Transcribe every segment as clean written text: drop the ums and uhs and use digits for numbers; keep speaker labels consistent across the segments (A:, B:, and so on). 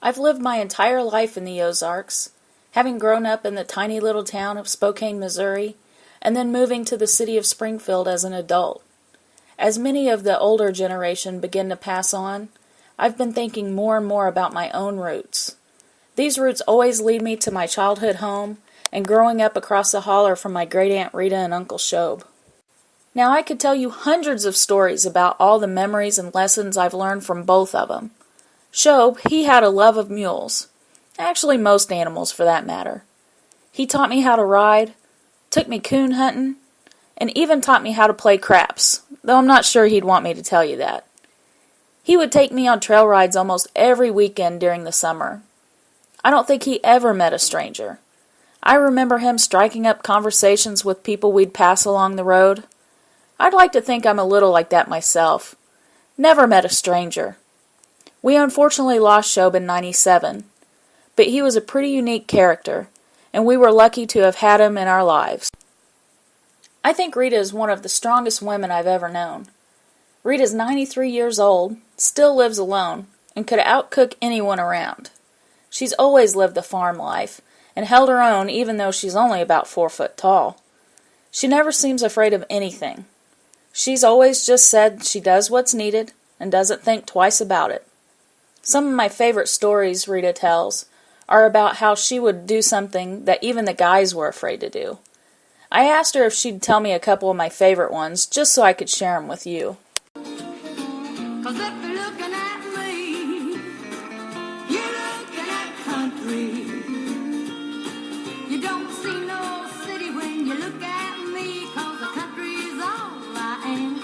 A: I've lived my entire life in the Ozarks, having grown up in the tiny little town of Spokane, Missouri, and then moving to the city of Springfield as an adult. As many of the older generation begin to pass on, I've been thinking more and more about my own roots. These roots always lead me to my childhood home and growing up across the holler from my great Aunt Rita and Uncle Shobe. Now I could tell you hundreds of stories about all the memories and lessons I've learned from both of them. Shobe, he had a love of mules. Actually, most animals for that matter. He taught me how to ride, took me coon hunting, and even taught me how to play craps, though I'm not sure he'd want me to tell you that. He would take me on trail rides almost every weekend during the summer. I don't think he ever met a stranger. I remember him striking up conversations with people we'd pass along the road. I'd like to think I'm a little like that myself. Never met a stranger. We unfortunately lost Shobe in '97, but he was a pretty unique character, and we were lucky to have had him in our lives. I think Rita is one of the strongest women I've ever known. Rita's 93 years old, still lives alone, and could outcook anyone around. She's always lived the farm life, and held her own even though she's only about 4 foot tall. She never seems afraid of anything. She's always just said she does what's needed and doesn't think twice about it. Some of my favorite stories Rita tells are about how she would do something that even the guys were afraid to do. I asked her if she'd tell me a couple of my favorite ones just so I could share them with you.
B: 'Cause if you're looking at me, you're looking at country. You don't see no city when you look at me, 'cause the country's all I am.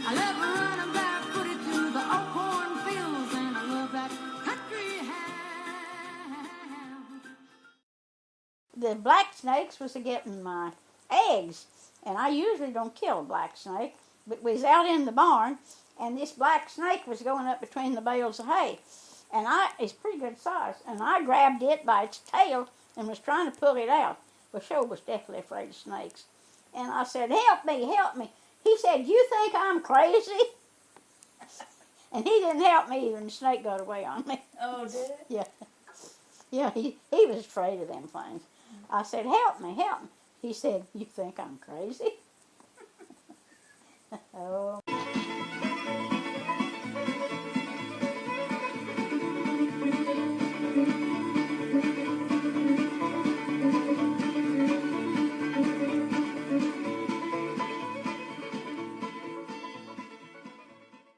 B: I love running barefooted through the old cornfields, and I love that country ham.
C: The black snakes was getting my eggs, and I usually don't kill a black snake, but we was out in the barn, and this black snake was going up between the bales of hay, and it's pretty good size, and I grabbed it by its tail and was trying to pull it out. Well, Shobe was definitely afraid of snakes, and I said, help me, help me. He said, you think I'm crazy? And he didn't help me either, and the snake got away on me.
A: Oh, did it?
C: Yeah. Yeah, he was afraid of them things. I said, help me, help me. He said, you think I'm crazy? Oh.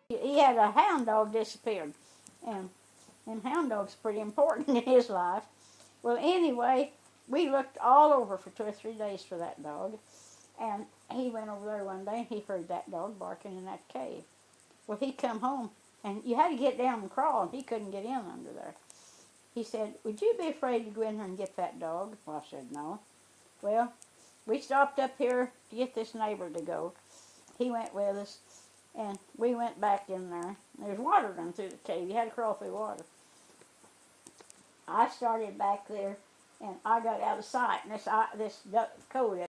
C: He had a hound dog disappeared, and hound dog's pretty important in his life. Well, anyway, we looked all over for 2 or 3 days for that dog, and he went over there one day and he heard that dog barking in that cave. Well, he come home, and you had to get down and crawl, and he couldn't get in under there. He said, would you be afraid to go in there and get that dog? Well, I said, no. Well, we stopped up here to get this neighbor to go. He went with us, and we went back in there. There's water running through the cave. You had to crawl through water. I started back there, and I got out of sight, and this coat